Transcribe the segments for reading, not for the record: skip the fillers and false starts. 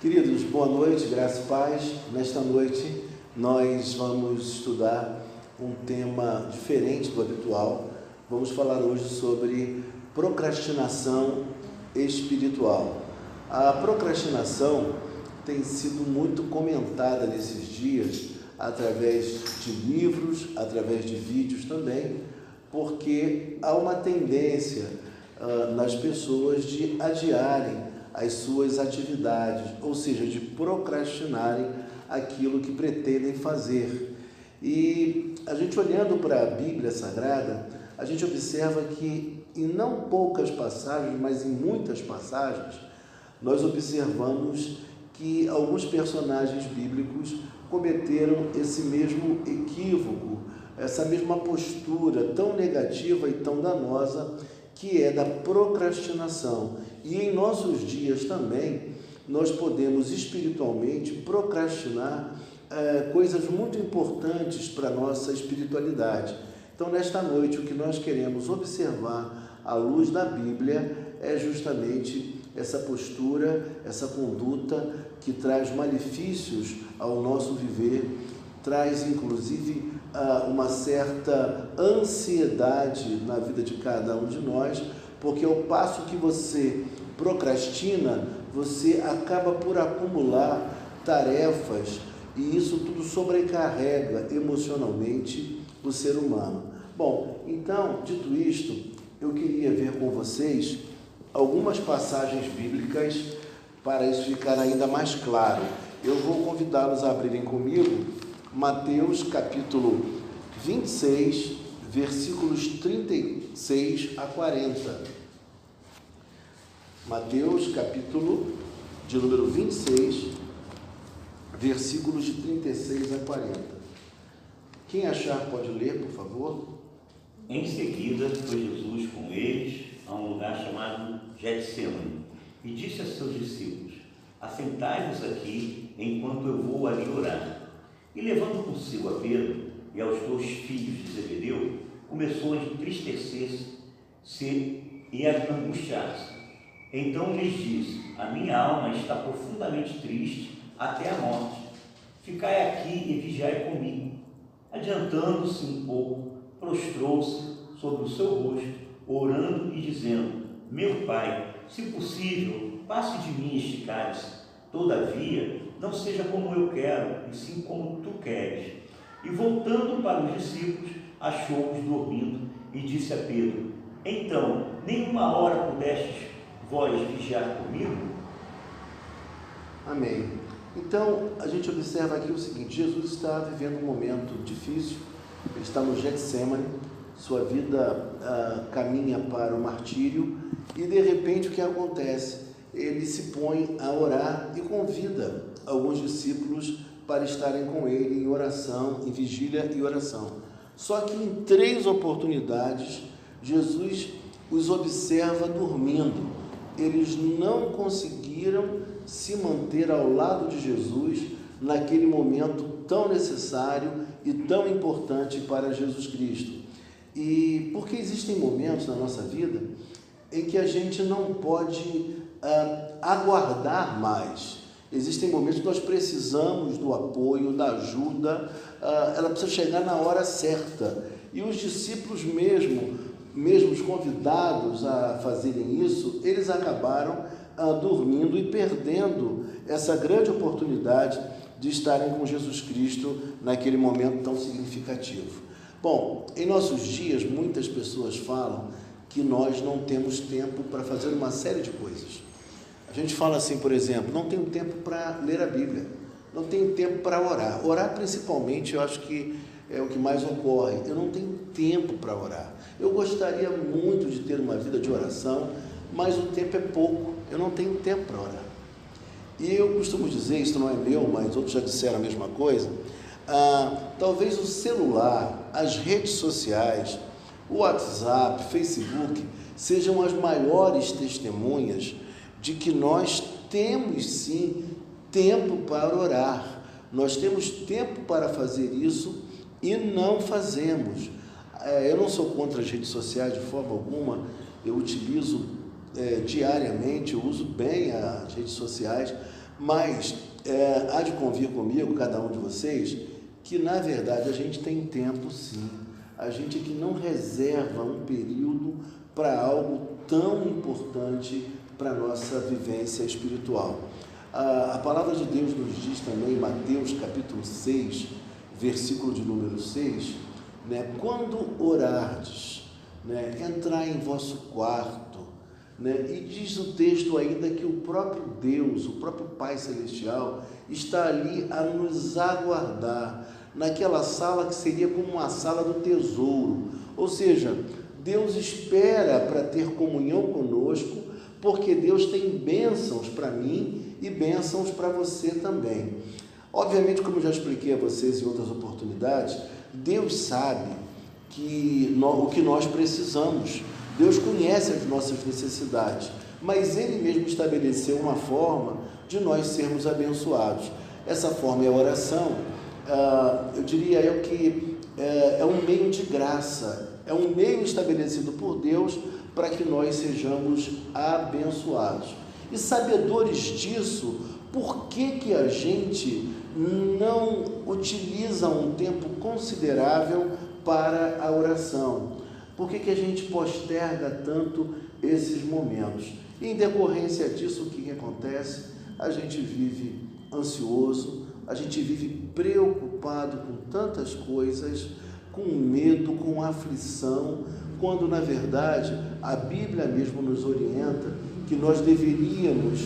Queridos, boa noite, graça e paz. Nesta noite nós vamos estudar um tema diferente do habitual. Vamos falar hoje sobre procrastinação espiritual. A procrastinação tem sido muito comentada nesses dias, através de livros, através de vídeos também, porque há uma tendência nas pessoas de adiarem as suas atividades, ou seja, de procrastinarem aquilo que pretendem fazer. E a gente olhando para a Bíblia Sagrada, a gente observa que em não poucas passagens, mas em muitas passagens, nós observamos que alguns personagens bíblicos cometeram esse mesmo equívoco, essa mesma postura tão negativa e tão danosa que é da procrastinação. E em nossos dias também, nós podemos espiritualmente procrastinar coisas muito importantes para a nossa espiritualidade. Então, nesta noite, o que nós queremos observar à luz da Bíblia é justamente essa postura, essa conduta que traz malefícios ao nosso viver, traz inclusive uma certa ansiedade na vida de cada um de nós, porque ao passo que você procrastina, você acaba por acumular tarefas e isso tudo sobrecarrega emocionalmente o ser humano. Bom, então, dito isto, eu queria ver com vocês algumas passagens bíblicas para isso ficar ainda mais claro. Eu vou convidá-los a abrirem comigo Mateus capítulo 26, versículos 36 a 40. Mateus capítulo de número 26, versículos de 36 a 40. Quem achar pode ler, por favor. Em seguida foi Jesus com eles a um lugar chamado Getsêmani e disse a seus discípulos: assentai-vos aqui enquanto eu vou ali orar. E levando consigo a Pedro e aos 2 filhos de Zebedeu, começou a entristecer-se e a angustiar-se. Então lhes disse: a minha alma está profundamente triste até a morte. Ficai aqui e vigiai comigo. Adiantando-se um pouco, prostrou-se sobre o seu rosto, orando e dizendo: meu Pai, se possível, passe de mim este cálice. Todavia, não seja como eu quero, e sim como tu queres. E voltando para os discípulos, achou-os dormindo, e disse a Pedro: então, nem uma hora pudestes vós vigiar comigo? Amém. Então, a gente observa aqui o seguinte: Jesus está vivendo um momento difícil, ele está no Getsêmani, sua vida caminha para o martírio, e de repente o que acontece? Ele se põe a orar e convida alguns discípulos para estarem com ele em oração, em vigília e oração. Só que em 3 oportunidades, Jesus os observa dormindo. Eles não conseguiram se manter ao lado de Jesus naquele momento tão necessário e tão importante para Jesus Cristo. E porque existem momentos na nossa vida em que a gente não pode aguardar mais. Existem momentos que nós precisamos do apoio, da ajuda, ela precisa chegar na hora certa. E os discípulos mesmos convidados a fazerem isso, eles acabaram dormindo e perdendo essa grande oportunidade de estarem com Jesus Cristo naquele momento tão significativo. Bom, em nossos dias, muitas pessoas falam que nós não temos tempo para fazer uma série de coisas. A gente fala assim, por exemplo, não tenho tempo para ler a Bíblia, não tenho tempo para orar. Orar, principalmente, eu acho que é o que mais ocorre. Eu não tenho tempo para orar. Eu gostaria muito de ter uma vida de oração, mas o tempo é pouco. Eu não tenho tempo para orar. E eu costumo dizer, isso não é meu, mas outros já disseram a mesma coisa, talvez o celular, as redes sociais, o WhatsApp, Facebook, sejam as maiores testemunhas de que nós temos sim tempo para orar, nós temos tempo para fazer isso e não fazemos. Eu não sou contra as redes sociais de forma alguma, eu utilizo diariamente, eu uso bem as redes sociais, Mas há de convir comigo, cada um de vocês, que na verdade a gente tem tempo sim. A gente que não reserva um período para algo tão importante para a nossa vivência espiritual. A palavra de Deus nos diz também, em Mateus capítulo 6, versículo de número 6, né, quando orardes, né, entrai em vosso quarto, né, e diz o texto ainda que o próprio Deus, o próprio Pai Celestial, está ali a nos aguardar, naquela sala que seria como uma sala do tesouro, ou seja, Deus espera para ter comunhão conosco, porque Deus tem bênçãos para mim e bênçãos para você também. Obviamente, como eu já expliquei a vocês em outras oportunidades, Deus sabe o que nós precisamos. Deus conhece as nossas necessidades, mas Ele mesmo estabeleceu uma forma de nós sermos abençoados. Essa forma é a oração. Eu diria que é um meio de graça, é um meio estabelecido por Deus para que nós sejamos abençoados. E sabedores disso, por que a gente não utiliza um tempo considerável para a oração? Por que a gente posterga tanto esses momentos? E em decorrência disso, o que acontece? A gente vive ansioso, a gente vive preocupado com tantas coisas, com medo, com aflição, quando na verdade a Bíblia mesmo nos orienta que nós deveríamos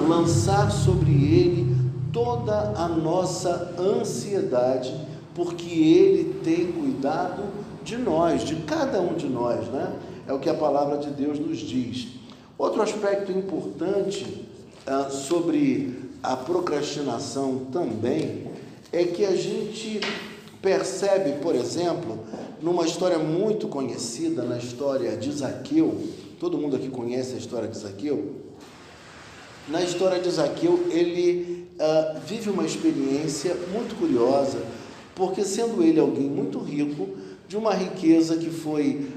lançar sobre Ele toda a nossa ansiedade, porque Ele tem cuidado de nós, de cada um de nós, né? É o que a palavra de Deus nos diz. Outro aspecto importante sobre a procrastinação também é que a gente percebe, por exemplo, numa história muito conhecida, na história de Zaqueu. Todo mundo aqui conhece a história de Zaqueu? Na história de Zaqueu, ele vive uma experiência muito curiosa, porque sendo ele alguém muito rico, de uma riqueza que foi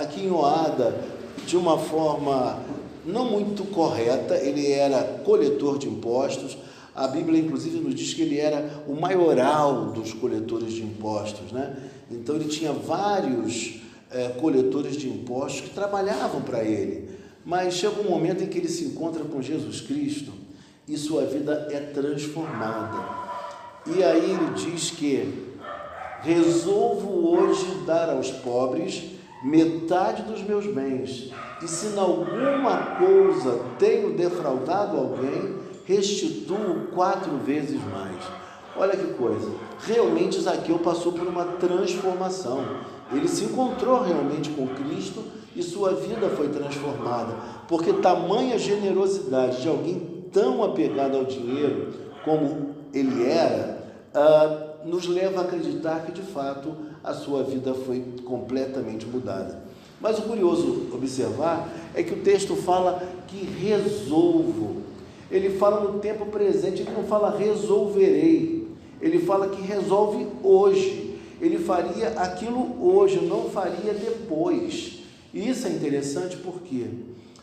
aquinhoada de uma forma não muito correta, ele era coletor de impostos. A Bíblia, inclusive, nos diz que ele era o maioral dos coletores de impostos, né? Então, ele tinha vários coletores de impostos que trabalhavam para ele. Mas chega um momento em que ele se encontra com Jesus Cristo e sua vida é transformada. E aí ele diz que resolvo hoje dar aos pobres metade dos meus bens, e se em alguma coisa tenho defraudado alguém, restituo 4 vezes mais. Olha que coisa, realmente Zaqueu passou por uma transformação, ele se encontrou realmente com Cristo e sua vida foi transformada, porque tamanha generosidade de alguém tão apegado ao dinheiro como ele era, nos leva a acreditar que de fato a sua vida foi completamente mudada. Mas o curioso observar é que o texto fala que resolvo. Ele fala no tempo presente, ele não fala resolverei. Ele fala que resolve hoje. Ele faria aquilo hoje, não faria depois. E isso é interessante porque,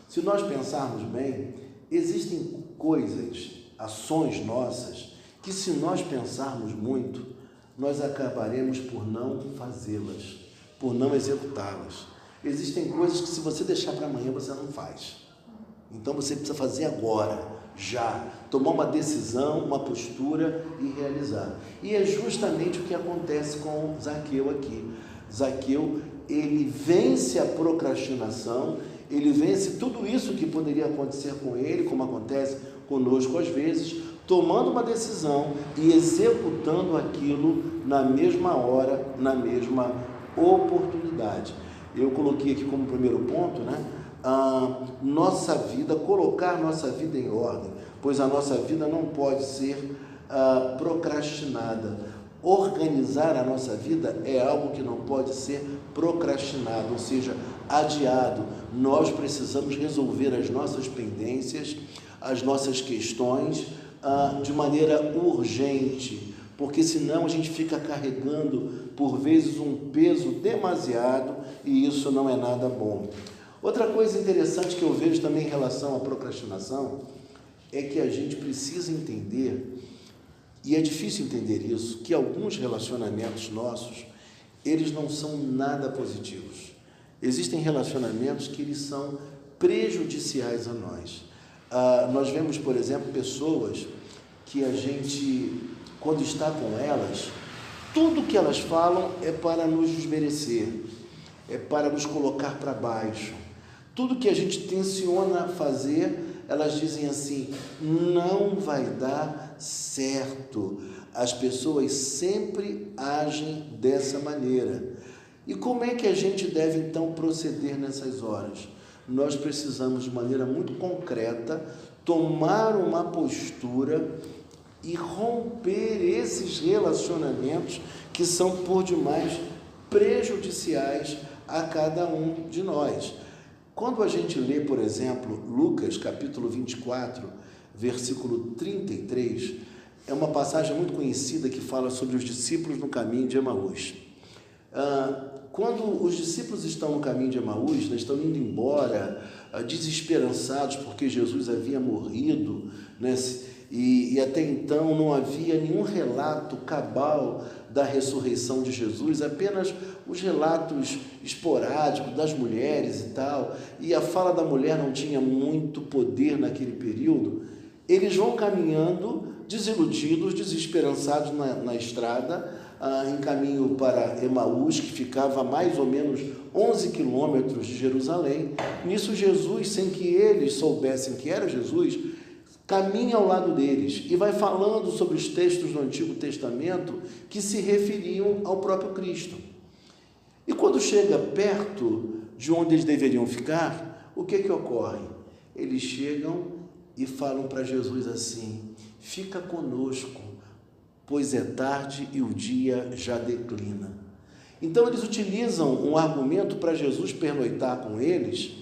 se nós pensarmos bem, existem coisas, ações nossas, que se nós pensarmos muito, nós acabaremos por não fazê-las, por não executá-las. Existem coisas que se você deixar para amanhã, você não faz. Então você precisa fazer agora, já, tomar uma decisão, uma postura e realizar. E é justamente o que acontece com Zaqueu aqui. Zaqueu, ele vence a procrastinação, ele vence tudo isso que poderia acontecer com ele, como acontece conosco às vezes, tomando uma decisão e executando aquilo na mesma hora, na mesma oportunidade. Eu coloquei aqui como primeiro ponto, né? Nossa vida, colocar nossa vida em ordem, pois a nossa vida não pode ser procrastinada. Organizar a nossa vida é algo que não pode ser procrastinado, ou seja, adiado. Nós precisamos resolver as nossas pendências, as nossas questões de maneira urgente, porque senão a gente fica carregando por vezes um peso demasiado e isso não é nada bom. Outra coisa interessante que eu vejo também em relação à procrastinação é que a gente precisa entender, e é difícil entender isso, que alguns relacionamentos nossos, eles não são nada positivos. Existem relacionamentos que eles são prejudiciais a nós. Nós vemos, por exemplo, pessoas que a gente, quando está com elas, tudo que elas falam é para nos desmerecer, é para nos colocar para baixo. Tudo que a gente tenciona fazer, elas dizem assim, não vai dar certo. As pessoas sempre agem dessa maneira. E como é que a gente deve então proceder nessas horas? Nós precisamos de maneira muito concreta tomar uma postura e romper esses relacionamentos que são por demais prejudiciais a cada um de nós. Quando a gente lê, por exemplo, Lucas capítulo 24, versículo 33, é uma passagem muito conhecida que fala sobre os discípulos no caminho de Emaús. Quando os discípulos estão no caminho de Emaús, né, estão indo embora, desesperançados porque Jesus havia morrido, né, e até então não havia nenhum relato cabal da ressurreição de Jesus, apenas os relatos esporádicos das mulheres e tal, e a fala da mulher não tinha muito poder naquele período. Eles vão caminhando desiludidos, desesperançados na estrada, em caminho para Emaús, que ficava a mais ou menos 11 quilômetros de Jerusalém. Nisso Jesus, sem que eles soubessem que era Jesus, caminha ao lado deles e vai falando sobre os textos do Antigo Testamento que se referiam ao próprio Cristo. E quando chega perto de onde eles deveriam ficar, o que ocorre? Eles chegam e falam para Jesus assim, fica conosco, pois é tarde e o dia já declina. Então eles utilizam um argumento para Jesus pernoitar com eles,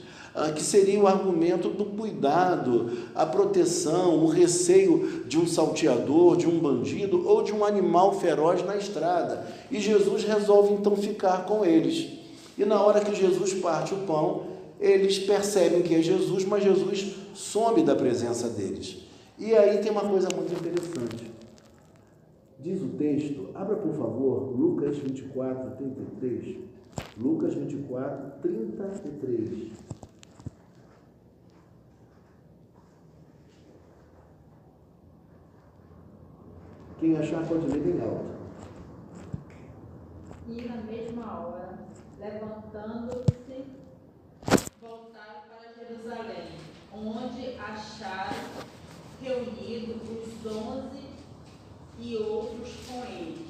que seria o argumento do cuidado, a proteção, o receio de um salteador, de um bandido ou de um animal feroz na estrada. E Jesus resolve então ficar com eles. E na hora que Jesus parte o pão, eles percebem que é Jesus, mas Jesus some da presença deles. E aí tem uma coisa muito interessante. Diz o texto, abra por favor, Lucas 24, 33. Lucas 24, 33. Quem achar pode ler bem alto. E na mesma hora, levantando-se, voltaram para Jerusalém, onde acharam reunidos os 11 e outros com eles.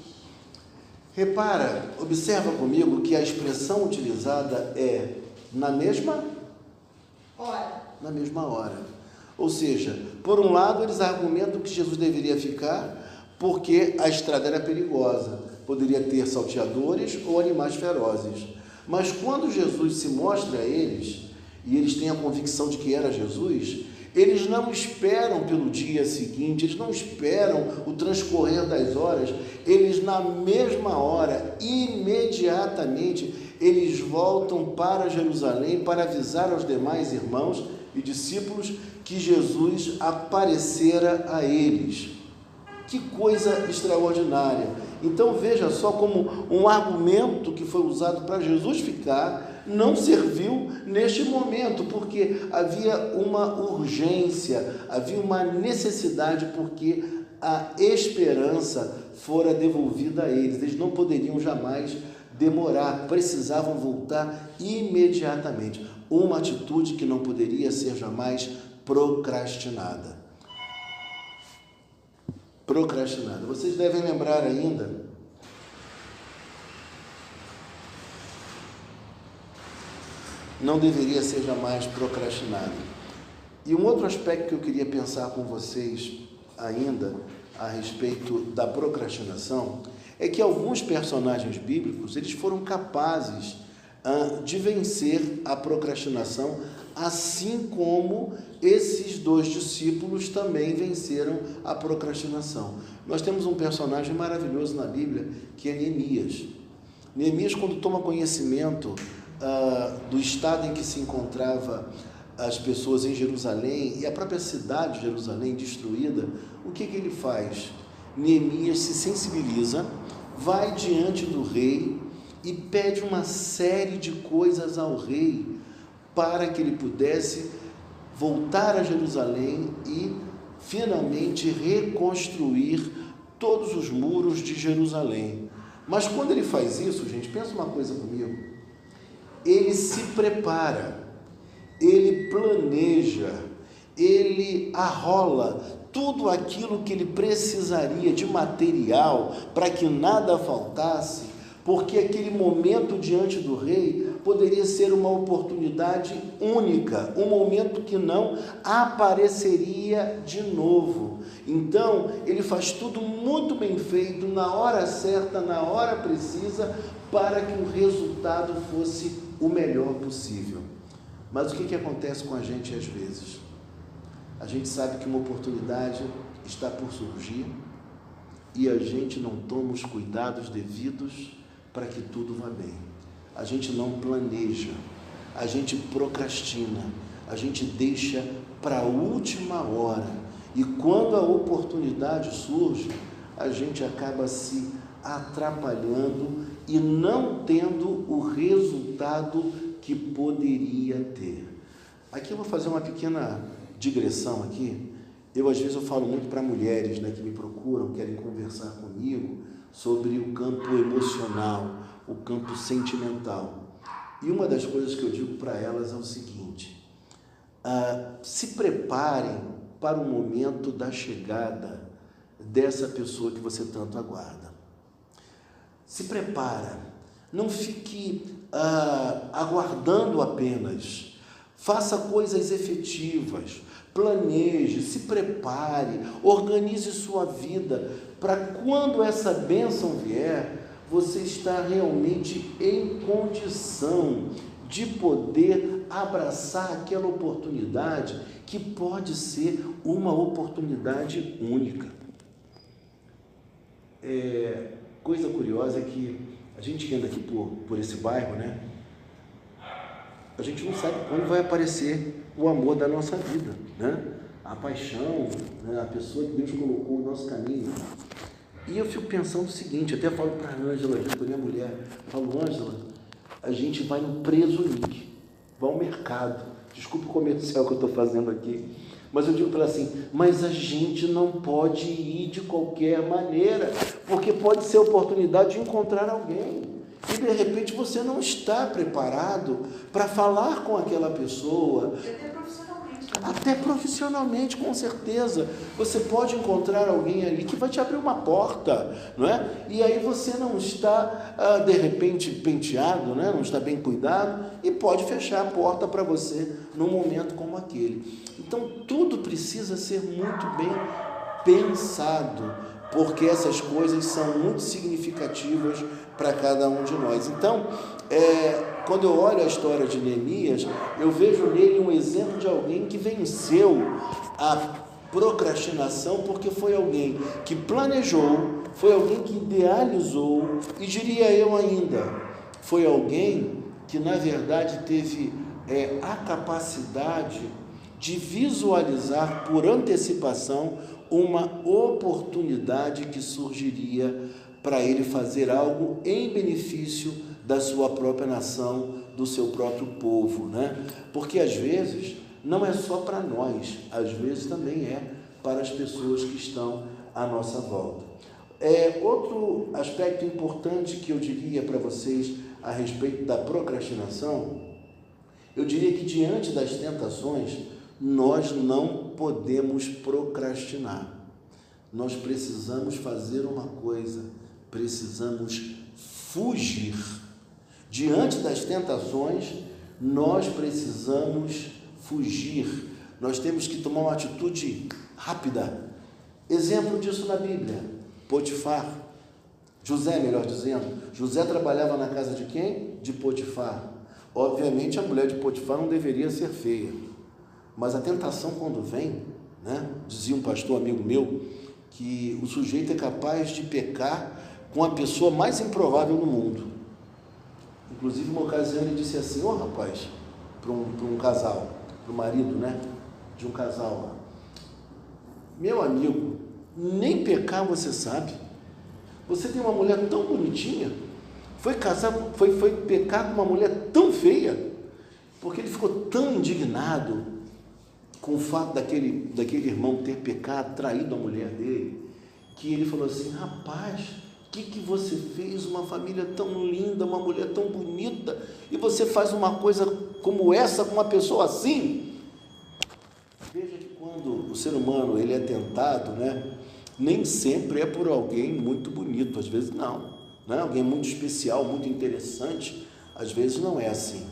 Repara, observa comigo que a expressão utilizada é na mesma hora. Na mesma hora. Ou seja, por um lado eles argumentam que Jesus deveria ficar porque a estrada era perigosa, poderia ter salteadores ou animais ferozes. Mas quando Jesus se mostra a eles, e eles têm a convicção de que era Jesus, eles não esperam pelo dia seguinte, eles não esperam o transcorrer das horas, eles na mesma hora, imediatamente, eles voltam para Jerusalém para avisar aos demais irmãos e discípulos que Jesus aparecera a eles. Que coisa extraordinária! Então veja só como um argumento que foi usado para Jesus ficar não serviu neste momento, porque havia uma urgência, havia uma necessidade, porque a esperança fora devolvida a eles. Eles não poderiam jamais demorar, precisavam voltar imediatamente. Uma atitude que não poderia ser jamais procrastinada. Procrastinada. Vocês devem lembrar ainda não deveria ser jamais procrastinado. E um outro aspecto que eu queria pensar com vocês ainda a respeito da procrastinação é que alguns personagens bíblicos eles foram capazes de vencer a procrastinação, assim como esses dois discípulos também venceram a procrastinação. Nós temos um personagem maravilhoso na Bíblia que é Neemias. Neemias, quando toma conhecimento do estado em que se encontrava as pessoas em Jerusalém e a própria cidade de Jerusalém destruída, o que ele faz? Neemias se sensibiliza, vai diante do rei e pede uma série de coisas ao rei para que ele pudesse voltar a Jerusalém e finalmente reconstruir todos os muros de Jerusalém. Mas quando ele faz isso, gente, pensa uma coisa comigo, ele se prepara, ele planeja, ele arrola tudo aquilo que ele precisaria de material para que nada faltasse, porque aquele momento diante do rei poderia ser uma oportunidade única, um momento que não apareceria de novo. Então, ele faz tudo muito bem feito, na hora certa, na hora precisa, para que o resultado fosse o melhor possível. Mas o que acontece com a gente às vezes? A gente sabe que uma oportunidade está por surgir e a gente não toma os cuidados devidos para que tudo vá bem. A gente não planeja, a gente procrastina, a gente deixa para a última hora. E quando a oportunidade surge, a gente acaba se atrapalhando e não tendo o resultado que poderia ter. Aqui eu vou fazer uma pequena digressão aqui. Às vezes eu falo muito para mulheres, né, que me procuram, querem conversar comigo sobre o campo emocional, o campo sentimental. E uma das coisas que eu digo para elas é o seguinte: se preparem para o momento da chegada dessa pessoa que você tanto aguarda. Se prepara, não fique aguardando apenas, faça coisas efetivas, planeje, se prepare, organize sua vida, para quando essa bênção vier, você estar realmente em condição de poder abraçar aquela oportunidade que pode ser uma oportunidade única. Coisa curiosa é que a gente que anda aqui por esse bairro, né? A gente não sabe quando vai aparecer o amor da nossa vida, né? A paixão, né? A pessoa que Deus colocou no nosso caminho. E eu fico pensando o seguinte, até falo para a Ângela, para minha mulher, falo: Ângela, a gente vai no Presunic, vai ao mercado, desculpe o comercial que eu estou fazendo aqui, mas eu digo para ela assim: mas a gente não pode ir de qualquer maneira, porque pode ser a oportunidade de encontrar alguém, e de repente você não está preparado para falar com aquela pessoa. Até profissionalmente, com certeza, você pode encontrar alguém ali que vai te abrir uma porta, não é? E aí você não está, de repente, penteado, né? Não está bem cuidado, e pode fechar a porta para você num momento como aquele. Então, tudo precisa ser muito bem pensado, porque essas coisas são muito significativas para cada um de nós. Então, quando eu olho a história de Neemias, eu vejo nele um exemplo de alguém que venceu a procrastinação, porque foi alguém que planejou, foi alguém que idealizou, e diria eu ainda, foi alguém que na verdade teve a capacidade de visualizar por antecipação uma oportunidade que surgiria para ele fazer algo em benefício da sua própria nação, do seu próprio povo, né? Porque às vezes não é só para nós, às vezes também é para as pessoas que estão à nossa volta. Outro aspecto importante que eu diria para vocês a respeito da procrastinação, eu diria que diante das tentações, nós não podemos procrastinar. Nós precisamos fazer uma coisa, precisamos fugir. Diante das tentações, nós precisamos fugir. Nós temos que tomar uma atitude rápida. Exemplo disso na Bíblia: Potifar. José, melhor dizendo. José trabalhava na casa de quem? De Potifar. Obviamente, a mulher de Potifar não deveria ser feia. Mas a tentação, quando vem, né? Dizia um pastor amigo meu, que o sujeito é capaz de pecar com a pessoa mais improvável do mundo. Inclusive, uma ocasião ele disse assim: rapaz, para um casal, para o marido, né? De um casal lá. Meu amigo, nem pecar você sabe. Você tem uma mulher tão bonitinha, foi pecar com uma mulher tão feia, porque ele ficou tão indignado com o fato daquele irmão ter pecado, traído a mulher dele, que ele falou assim: rapaz, o que você fez? Uma família tão linda, uma mulher tão bonita, e você faz uma coisa como essa com uma pessoa assim? Veja que quando o ser humano ele é tentado, né, nem sempre é por alguém muito bonito, às vezes não é alguém muito especial, muito interessante, às vezes não é assim.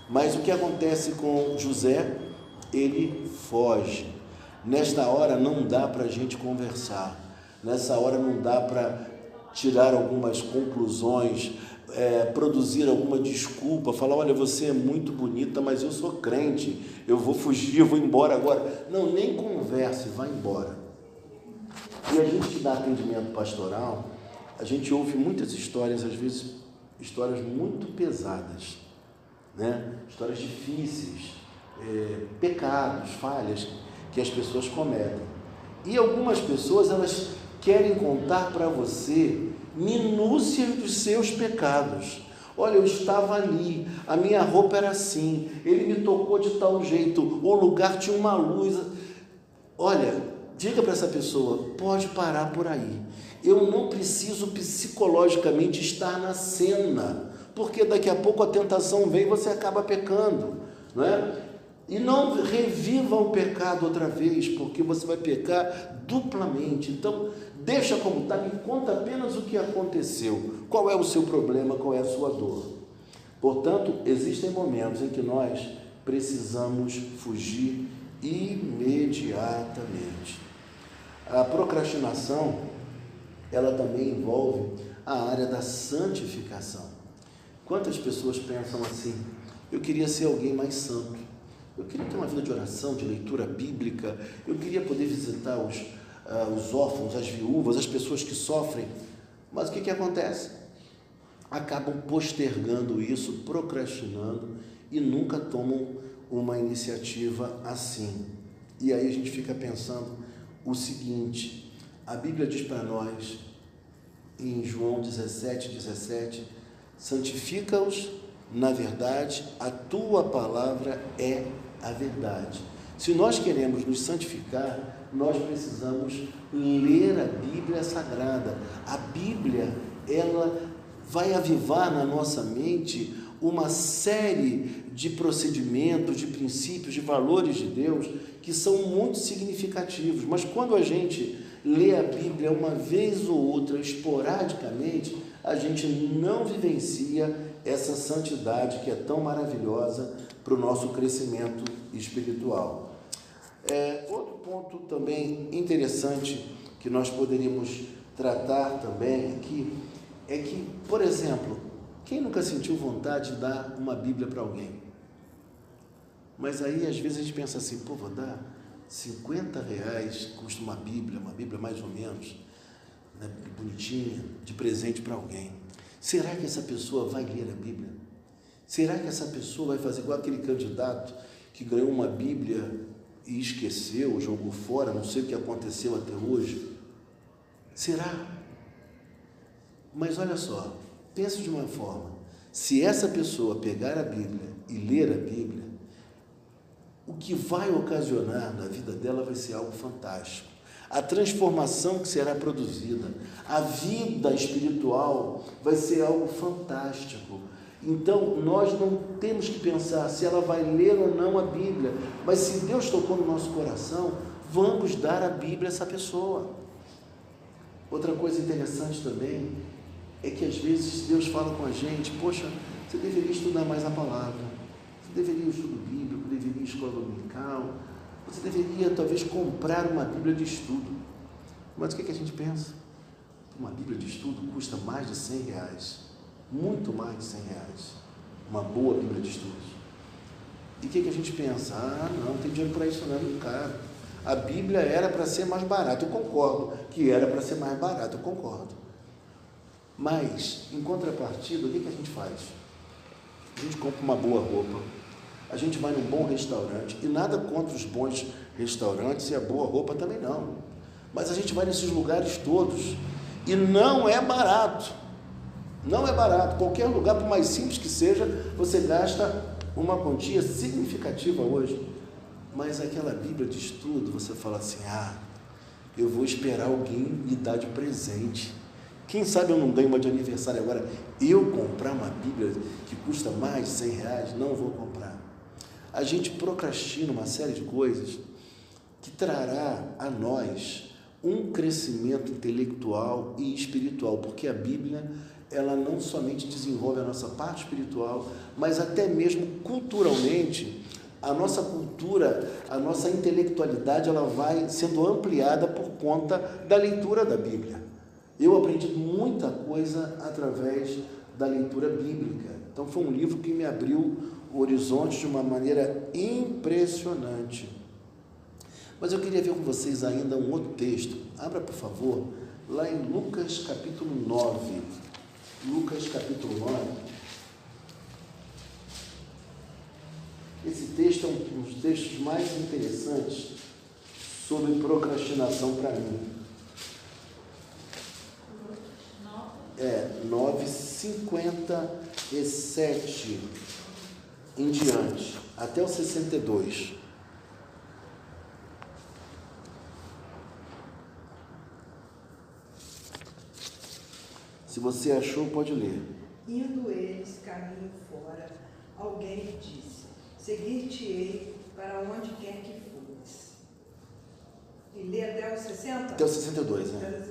Mas o que acontece com José? Ele foge. Nesta hora não dá para a gente conversar, nessa hora não dá para tirar algumas conclusões, produzir alguma desculpa, falar: olha, você é muito bonita, mas eu sou crente, eu vou fugir, eu vou embora agora. Não, nem converse, vai embora. E a gente que dá atendimento pastoral, a gente ouve muitas histórias, às vezes histórias muito pesadas, né? Histórias difíceis, pecados, falhas que as pessoas cometem. E algumas pessoas, elas querem contar para você minúcias dos seus pecados. Olha, eu estava ali, a minha roupa era assim, ele me tocou de tal jeito, o lugar tinha uma luz. Olha, diga para essa pessoa: pode parar por aí. Eu não preciso psicologicamente estar na cena, porque daqui a pouco a tentação vem e você acaba pecando, não é? E não reviva o pecado outra vez, porque você vai pecar duplamente. Então, deixa como está, me conta apenas o que aconteceu, qual é o seu problema, qual é a sua dor. Portanto, existem momentos em que nós precisamos fugir imediatamente. A procrastinação, ela também envolve a área da santificação. Quantas pessoas pensam assim: eu queria ser alguém mais santo, eu queria ter uma vida de oração, de leitura bíblica, eu queria poder visitar os órfãos, as viúvas, as pessoas que sofrem. Mas o que acontece? Acabam postergando isso, procrastinando, e nunca tomam uma iniciativa assim. E aí a gente fica pensando o seguinte: a Bíblia diz para nós, em João 17:17, santifica-os na verdade, a tua palavra é a verdade. Se nós queremos nos santificar, nós precisamos ler a Bíblia Sagrada. A Bíblia, ela vai avivar na nossa mente uma série de procedimentos, de princípios, de valores de Deus que são muito significativos. Mas quando a gente lê a Bíblia uma vez ou outra, esporadicamente, a gente não vivencia essa santidade que é tão maravilhosa para o nosso crescimento espiritual. Outro ponto também interessante que nós poderíamos tratar também aqui é que, por exemplo, quem nunca sentiu vontade de dar uma Bíblia para alguém? Mas aí às vezes a gente pensa assim: vou dar R$50, custa uma Bíblia mais ou menos, né, bonitinha, de presente para alguém. Será que essa pessoa vai ler a Bíblia? Será que essa pessoa vai fazer igual aquele candidato que ganhou uma Bíblia e esqueceu, jogou fora, não sei o que aconteceu até hoje? Será? Mas olha só, pense de uma forma: se essa pessoa pegar a Bíblia e ler a Bíblia, o que vai ocasionar na vida dela vai ser algo fantástico. A transformação que será produzida, a vida espiritual vai ser algo fantástico. Então, nós não temos que pensar se ela vai ler ou não a Bíblia, mas se Deus tocou no nosso coração, vamos dar a Bíblia a essa pessoa. Outra coisa interessante também é que às vezes Deus fala com a gente: poxa, você deveria estudar mais a palavra, você deveria estudo bíblico, deveria escola dominical, você deveria talvez comprar uma Bíblia de estudo. Mas o que a gente pensa? Uma Bíblia de estudo custa mais de R$100, muito mais de R$100, uma boa Bíblia de estudos. E o que a gente pensa? Não tem dinheiro para isso, não, é muito caro. A Bíblia era para ser mais barata, eu concordo que era para ser mais barata, eu concordo. Mas, em contrapartida, o que a gente faz? A gente compra uma boa roupa, a gente vai num bom restaurante, e nada contra os bons restaurantes e a boa roupa também não, mas a gente vai nesses lugares todos e não é barato, não é barato. Qualquer lugar, por mais simples que seja, você gasta uma quantia significativa hoje, mas aquela Bíblia de estudo, você fala assim, eu vou esperar alguém me dar de presente. Quem sabe eu não ganho uma de aniversário agora. Eu comprar uma Bíblia que custa mais de R$100, não vou comprar. A gente procrastina uma série de coisas que trará a nós um crescimento intelectual e espiritual, porque a Bíblia, ela não somente desenvolve a nossa parte espiritual, mas até mesmo culturalmente, a nossa cultura, a nossa intelectualidade, ela vai sendo ampliada por conta da leitura da Bíblia. Eu aprendi muita coisa através da leitura bíblica. Então foi um livro que me abriu o horizonte de uma maneira impressionante. Mas eu queria ver com vocês ainda um outro texto. Abra, por favor, lá em Lucas capítulo 9. Lucas capítulo 9. Esse texto é um dos textos mais interessantes sobre procrastinação para mim. 9:57 em diante, até o 62. Se você achou, pode ler. Indo eles caminho fora, alguém lhe disse: seguir-te-ei para onde quer que fores. E lê até o 60? Até o 62, né?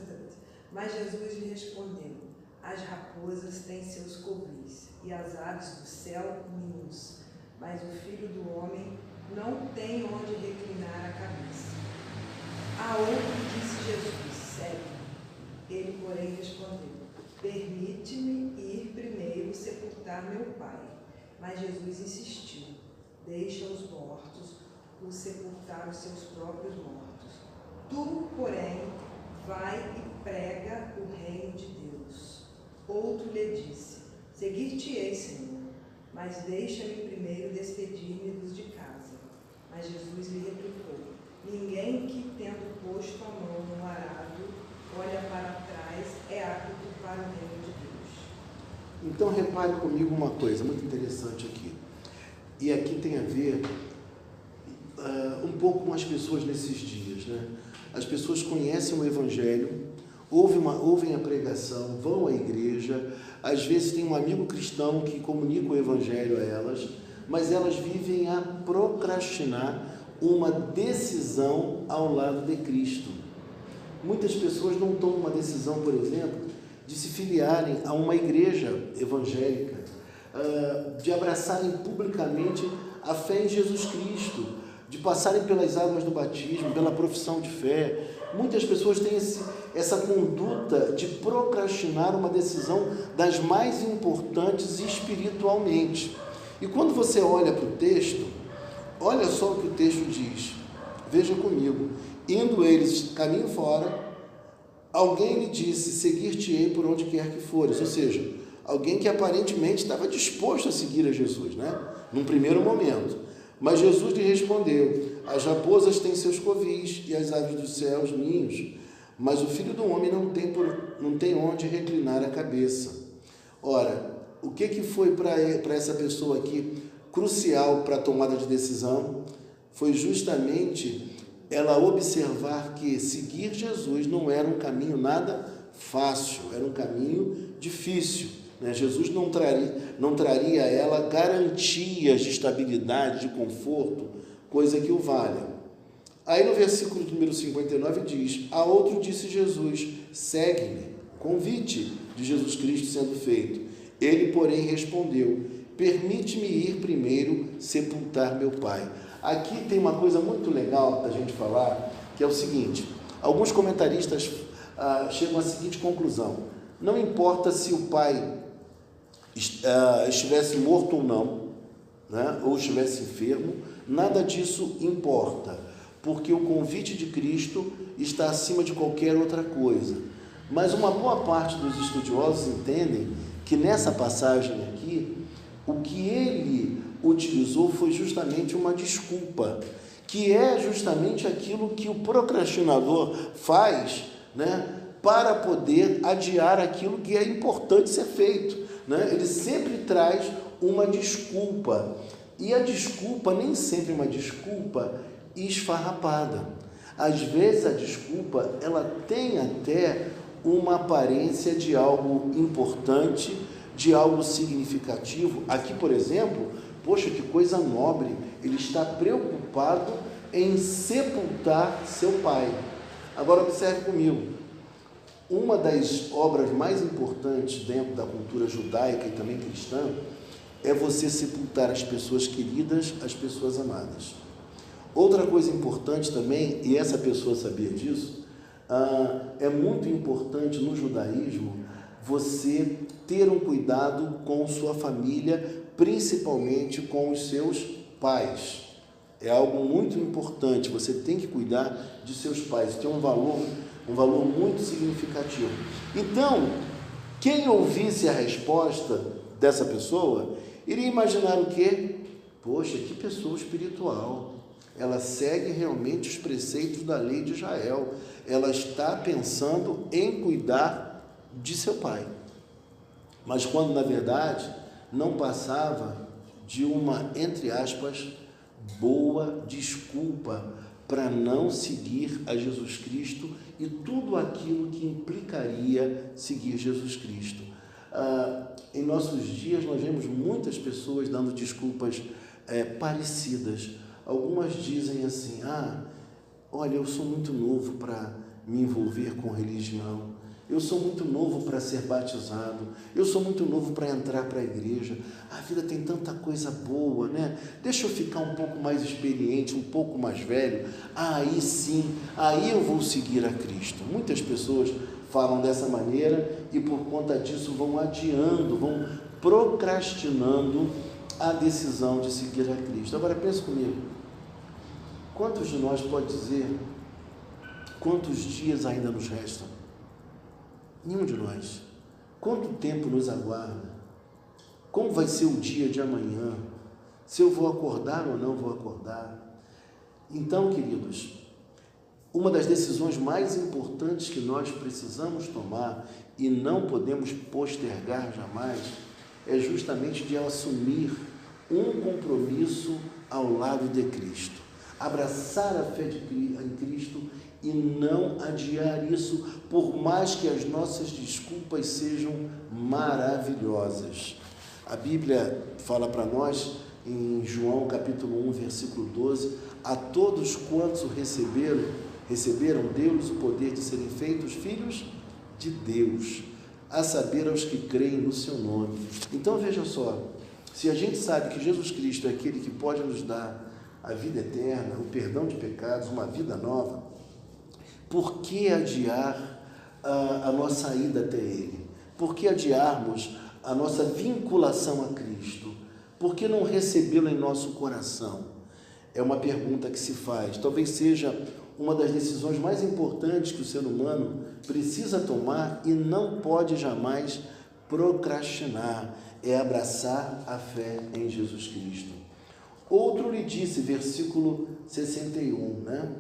Mas Jesus lhe respondeu: as raposas têm seus covis, e as aves do céu ninhos, mas o Filho do Homem não tem onde reclinar a cabeça. A outro disse Jesus: segue-me. Ele, porém, respondeu: permite-me ir primeiro sepultar meu Pai. Mas Jesus insistiu: deixa os mortos o sepultar os seus próprios mortos. Tu, porém, vai e prega o reino de Deus. Outro lhe disse: seguir-te-ei, Senhor, mas deixa-me primeiro despedir-me dos de casa. Mas Jesus lhe replicou: ninguém que, tendo posto a mão no arado, olha para trás, é apto para o reino de Deus. Então repare comigo uma coisa muito interessante aqui. E aqui tem a ver um pouco com as pessoas nesses dias, né? As pessoas conhecem o Evangelho, ouvem a pregação, vão à igreja, às vezes tem um amigo cristão que comunica o Evangelho a elas, mas elas vivem a procrastinar uma decisão ao lado de Cristo. Muitas pessoas não tomam uma decisão, por exemplo, de se filiarem a uma igreja evangélica, de abraçarem publicamente a fé em Jesus Cristo, de passarem pelas águas do batismo, pela profissão de fé. Muitas pessoas têm essa conduta de procrastinar uma decisão das mais importantes espiritualmente. E quando você olha para o texto, olha só o que o texto diz. Veja comigo. Indo eles caminho fora, alguém lhe disse: seguir-te-ei por onde quer que fores. Ou seja, alguém que aparentemente estava disposto a seguir a Jesus, né? Num primeiro momento. Mas Jesus lhe respondeu: as raposas têm seus covis e as aves dos céus ninhos, mas o Filho do Homem não tem onde reclinar a cabeça. Ora, o que foi para essa pessoa aqui crucial para a tomada de decisão? Foi justamente ela observar que seguir Jesus não era um caminho nada fácil, era um caminho difícil, né? Jesus não traria a ela garantias de estabilidade, de conforto, coisa que o valha. Aí no versículo número 59 diz: a outro disse Jesus: segue-me. Convite de Jesus Cristo sendo feito. Ele, porém, respondeu: permite-me ir primeiro sepultar meu Pai. Aqui tem uma coisa muito legal da gente falar, que é o seguinte: alguns comentaristas chegam à seguinte conclusão: não importa se o pai estivesse morto ou não, né, ou estivesse enfermo, nada disso importa, porque o convite de Cristo está acima de qualquer outra coisa. Mas uma boa parte dos estudiosos entendem que nessa passagem aqui, o que ele utilizou foi justamente uma desculpa, que é justamente aquilo que o procrastinador faz, né, para poder adiar aquilo que é importante ser feito, né? Ele sempre traz uma desculpa, e a desculpa nem sempre é uma desculpa esfarrapada. Às vezes a desculpa ela tem até uma aparência de algo importante, de algo significativo. Aqui, por exemplo, poxa, que coisa nobre, ele está preocupado em sepultar seu pai. Agora observe comigo, uma das obras mais importantes dentro da cultura judaica e também cristã é você sepultar as pessoas queridas, as pessoas amadas. Outra coisa importante também, e essa pessoa sabia disso, é muito importante no judaísmo você ter um cuidado com sua família, principalmente com os seus pais. É algo muito importante, você tem que cuidar de seus pais, tem um valor muito significativo. Então, quem ouvisse a resposta dessa pessoa, iria imaginar o quê? Poxa, que pessoa espiritual, ela segue realmente os preceitos da lei de Israel, ela está pensando em cuidar de seu pai. Mas quando, na verdade, não passava de uma, entre aspas, boa desculpa para não seguir a Jesus Cristo e tudo aquilo que implicaria seguir Jesus Cristo. Em nossos dias, nós vemos muitas pessoas dando desculpas parecidas. Algumas dizem assim, olha, eu sou muito novo para me envolver com religião, eu sou muito novo para ser batizado, eu sou muito novo para entrar para a igreja, a vida tem tanta coisa boa, né? Deixa eu ficar um pouco mais experiente, um pouco mais velho, aí sim, aí eu vou seguir a Cristo. Muitas pessoas falam dessa maneira e por conta disso vão adiando, vão procrastinando a decisão de seguir a Cristo. Agora pensa comigo, quantos de nós pode dizer quantos dias ainda nos restam? Nenhum de nós. Quanto tempo nos aguarda? Como vai ser o dia de amanhã? Se eu vou acordar ou não vou acordar? Então, queridos, uma das decisões mais importantes que nós precisamos tomar e não podemos postergar jamais é justamente de assumir um compromisso ao lado de Cristo. Abraçar a fé em Cristo e não adiar isso, por mais que as nossas desculpas sejam maravilhosas. A Bíblia fala para nós, em João capítulo 1, versículo 12, a todos quantos o receberam, deu-lhes o poder de serem feitos filhos de Deus, a saber, aos que creem no seu nome. Então veja só, se a gente sabe que Jesus Cristo é aquele que pode nos dar a vida eterna, o perdão de pecados, uma vida nova, por que adiar a nossa ida até Ele? Por que adiarmos a nossa vinculação a Cristo? Por que não recebê-lo em nosso coração? É uma pergunta que se faz. Talvez seja uma das decisões mais importantes que o ser humano precisa tomar e não pode jamais procrastinar. É abraçar a fé em Jesus Cristo. Outro lhe disse, versículo 61, né?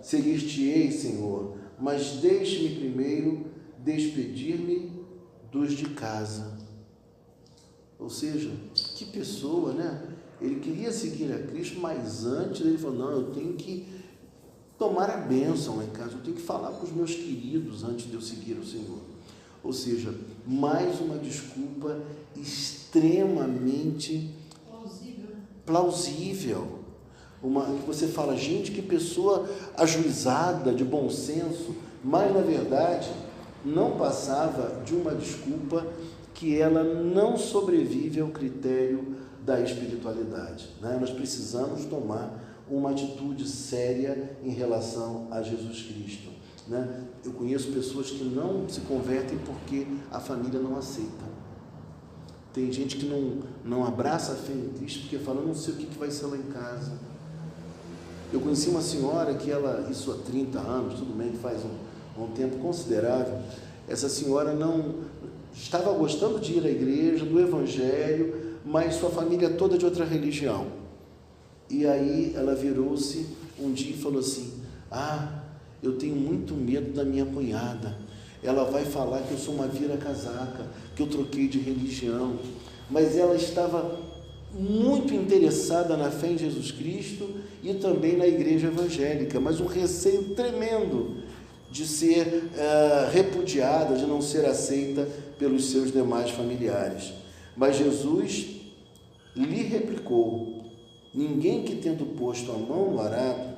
Seguir-te-ei, Senhor, mas deixe-me primeiro despedir-me dos de casa. Ou seja, que pessoa, né? Ele queria seguir a Cristo, mas antes ele falou, não, eu tenho que tomar a bênção lá em casa, eu tenho que falar com os meus queridos antes de eu seguir o Senhor. Ou seja, mais uma desculpa extremamente plausível. Que você fala, gente, que pessoa ajuizada, de bom senso, mas na verdade não passava de uma desculpa que ela não sobrevive ao critério da espiritualidade, né? Nós precisamos tomar uma atitude séria em relação a Jesus Cristo, né? Eu conheço pessoas que não se convertem porque a família não aceita. Tem gente que não abraça a fé em Cristo porque fala, não sei o que vai ser lá em casa. Eu conheci uma senhora que isso há 30 anos, tudo bem que faz um tempo considerável, essa senhora não estava gostando de ir à igreja, do evangelho, mas sua família é toda de outra religião. E aí ela virou-se um dia e falou assim: eu tenho muito medo da minha cunhada. Ela vai falar que eu sou uma vira-casaca, que eu troquei de religião. Mas ela estava muito interessada na fé em Jesus Cristo e também na igreja evangélica, mas um receio tremendo de ser repudiada, de não ser aceita pelos seus demais familiares. Mas Jesus lhe replicou: ninguém que, tendo posto a mão no arado,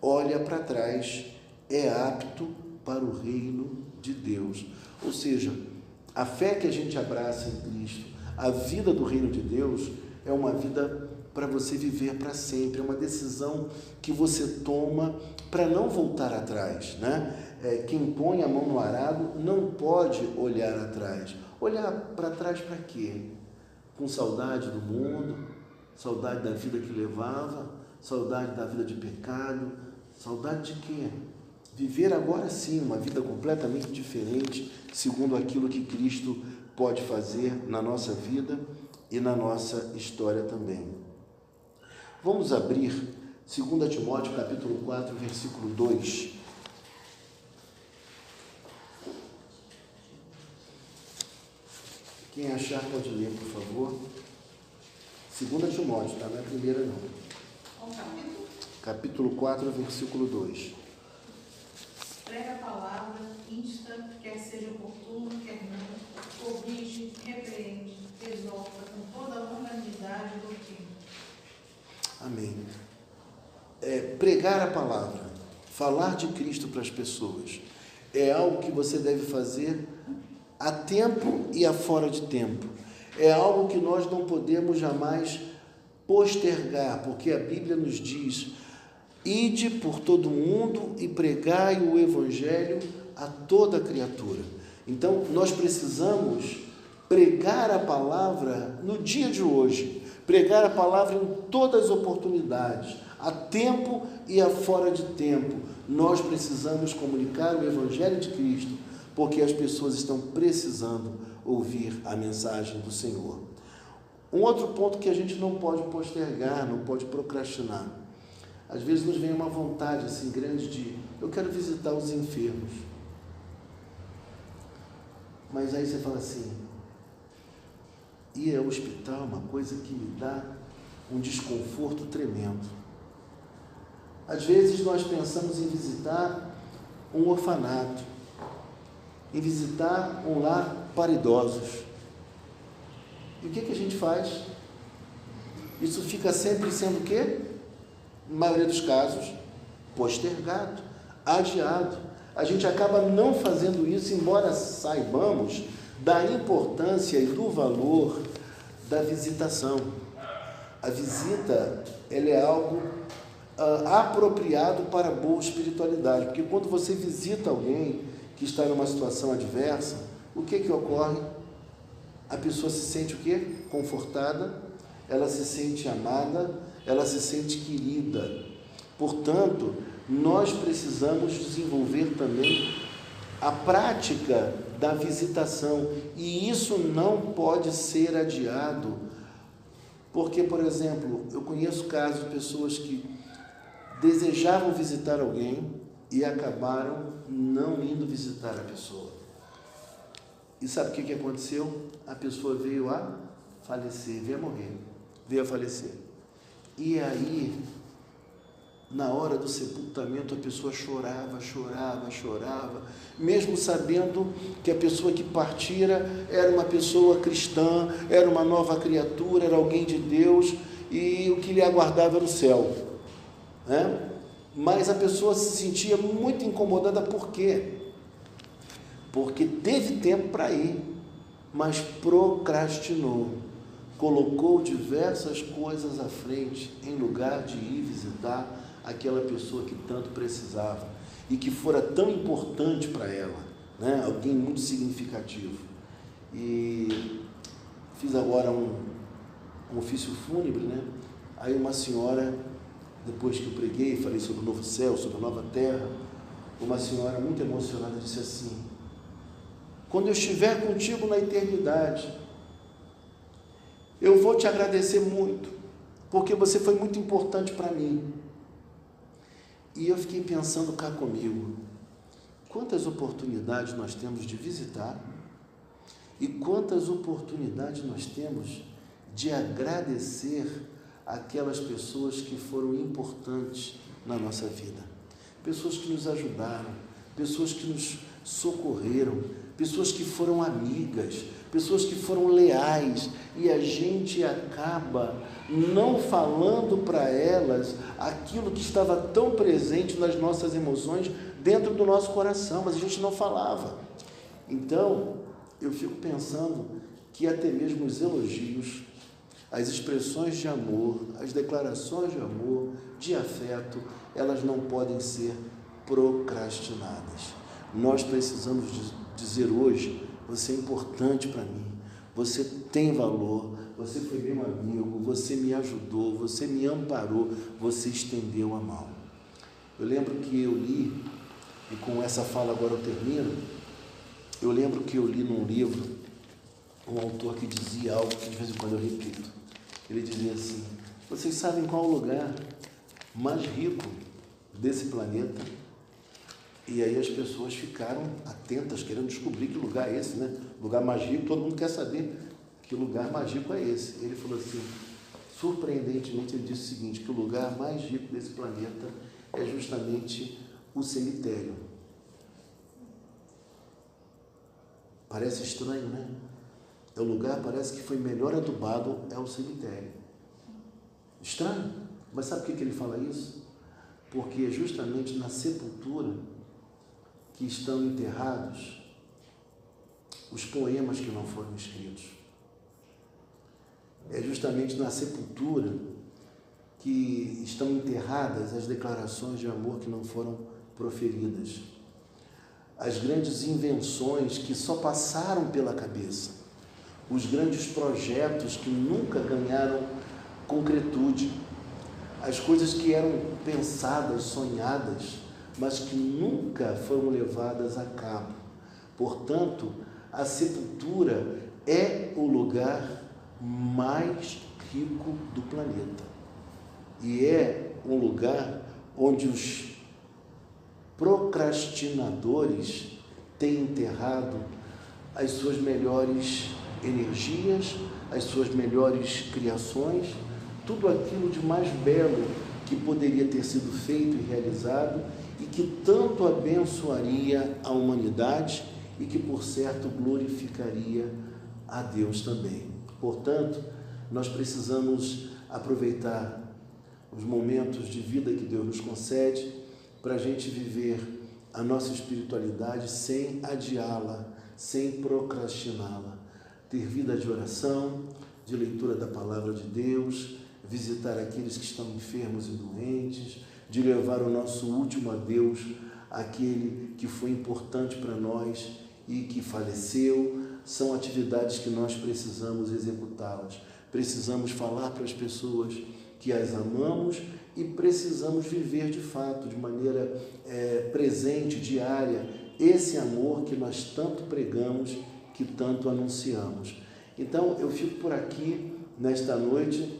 olha para trás, é apto para o reino de Deus. Ou seja, a fé que a gente abraça em Cristo, a vida do reino de Deus, é uma vida para você viver para sempre, é uma decisão que você toma para não voltar atrás, né? Quem põe a mão no arado não pode olhar atrás. Olhar para trás para quê? Com saudade do mundo, saudade da vida que levava, saudade da vida de pecado, saudade de quê? Viver agora sim uma vida completamente diferente, segundo aquilo que Cristo pode fazer na nossa vida e na nossa história também. Vamos abrir 2 Timóteo capítulo 4, versículo 2. Quem achar pode ler, por favor. 2 Timóteo, tá? Não é a primeira não. Qual capítulo? Capítulo 4, versículo 2. Prega a palavra, insta, quer seja oportuno, quer não, corrige, repreende, exorta com toda a longanimidade do tempo. Amém. Pregar a palavra, falar de Cristo para as pessoas, é algo que você deve fazer a tempo e a fora de tempo. É algo que nós não podemos jamais postergar, porque a Bíblia nos diz: ide por todo mundo e pregai o Evangelho a toda criatura. Então, nós precisamos pregar a palavra no dia de hoje, pregar a palavra em todas as oportunidades, a tempo e a fora de tempo. Nós precisamos comunicar o Evangelho de Cristo, porque as pessoas estão precisando ouvir a mensagem do Senhor. Um outro ponto que a gente não pode postergar, não pode procrastinar. Às vezes nos vem uma vontade assim grande de: eu quero visitar os enfermos. Mas aí você fala assim: ir ao hospital é uma coisa que me dá um desconforto tremendo. Às vezes nós pensamos em visitar um orfanato, em visitar um lar para idosos. E o que a gente faz? Isso fica sempre sendo o quê? Na maioria dos casos, postergado, adiado. A gente acaba não fazendo isso, embora saibamos da importância e do valor da visitação. A visita, ela é algo apropriado para a boa espiritualidade, porque quando você visita alguém que está numa situação adversa, o que ocorre? A pessoa se sente o quê? Confortada, ela se sente amada, ela se sente querida. Portanto, nós precisamos desenvolver também a prática da visitação, e isso não pode ser adiado, porque, por exemplo, eu conheço casos de pessoas que desejavam visitar alguém e acabaram não indo visitar a pessoa. E sabe o que aconteceu? A pessoa veio a falecer, veio a falecer. E aí, na hora do sepultamento, a pessoa chorava, mesmo sabendo que a pessoa que partira era uma pessoa cristã, era uma nova criatura, era alguém de Deus, e o que lhe aguardava era o céu, né? Mas a pessoa se sentia muito incomodada. Por quê? Porque teve tempo para ir, mas procrastinou, colocou diversas coisas à frente, em lugar de ir visitar aquela pessoa que tanto precisava e que fora tão importante para ela, né? Alguém muito significativo. E fiz agora um ofício fúnebre, né? Aí uma senhora, depois que eu preguei, falei sobre o novo céu, sobre a nova terra, uma senhora muito emocionada disse assim: quando eu estiver contigo na eternidade, eu vou te agradecer muito, porque você foi muito importante para mim. E eu fiquei pensando cá comigo, quantas oportunidades nós temos de visitar e quantas oportunidades nós temos de agradecer aquelas pessoas que foram importantes na nossa vida, pessoas que nos ajudaram, pessoas que nos socorreram, pessoas que foram amigas, pessoas que foram leais, e a gente acaba não falando para elas aquilo que estava tão presente nas nossas emoções, dentro do nosso coração, mas a gente não falava. Então, eu fico pensando que até mesmo os elogios, as expressões de amor, as declarações de amor, de afeto, elas não podem ser procrastinadas. Nós precisamos dizer hoje, você é importante para mim, você tem valor, você foi meu amigo, você me ajudou, você me amparou, você estendeu a mão. Eu lembro que eu li, e com essa fala agora eu termino, eu lembro que eu li num livro um autor que dizia algo que de vez em quando eu repito. Ele dizia assim: vocês sabem qual é o lugar mais rico desse planeta? E aí as pessoas ficaram atentas, querendo descobrir que lugar é esse, né? Lugar mais rico, todo mundo quer saber que lugar mais rico é esse. Ele falou assim, surpreendentemente, ele disse o seguinte, que o lugar mais rico desse planeta é justamente o cemitério. Parece estranho, né? É o lugar, parece que foi melhor adubado, é o cemitério. Estranho? Mas sabe por que ele fala isso? Porque é justamente na sepultura que estão enterrados os poemas que não foram escritos. É justamente na sepultura que estão enterradas as declarações de amor que não foram proferidas. As grandes invenções que só passaram pela cabeça. Os grandes projetos que nunca ganharam concretude. As coisas que eram pensadas, sonhadas, mas que nunca foram levadas a cabo. Portanto, a sepultura é o lugar mais rico do planeta. E é um lugar onde os procrastinadores têm enterrado as suas melhores energias, as suas melhores criações, tudo aquilo de mais belo que poderia ter sido feito e realizado e que tanto abençoaria a humanidade e que, por certo, glorificaria a Deus também. Portanto, nós precisamos aproveitar os momentos de vida que Deus nos concede para a gente viver a nossa espiritualidade sem adiá-la, sem procrastiná-la. Ter vida de oração, de leitura da palavra de Deus, visitar aqueles que estão enfermos e doentes, de levar o nosso último adeus àquele que foi importante para nós e que faleceu. São atividades que nós precisamos executá-las. Precisamos falar para as pessoas que as amamos e precisamos viver de fato, de maneira presente, diária, esse amor que nós tanto pregamos, que tanto anunciamos. Então, eu fico por aqui nesta noite,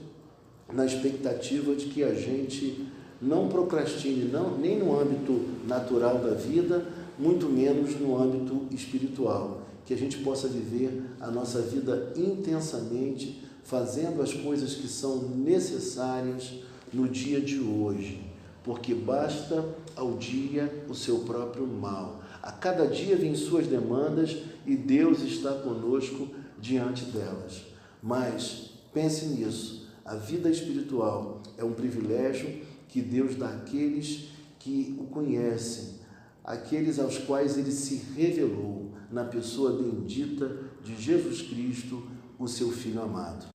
na expectativa de que a gente não procrastine, nem no âmbito natural da vida, muito menos no âmbito espiritual. Que a gente possa viver a nossa vida intensamente, fazendo as coisas que são necessárias no dia de hoje, porque basta ao dia o seu próprio mal. A cada dia vêm suas demandas e Deus está conosco diante delas. Mas pense nisso, a vida espiritual é um privilégio que Deus dá àqueles que o conhecem, aqueles aos quais Ele se revelou na pessoa bendita de Jesus Cristo, o seu Filho amado.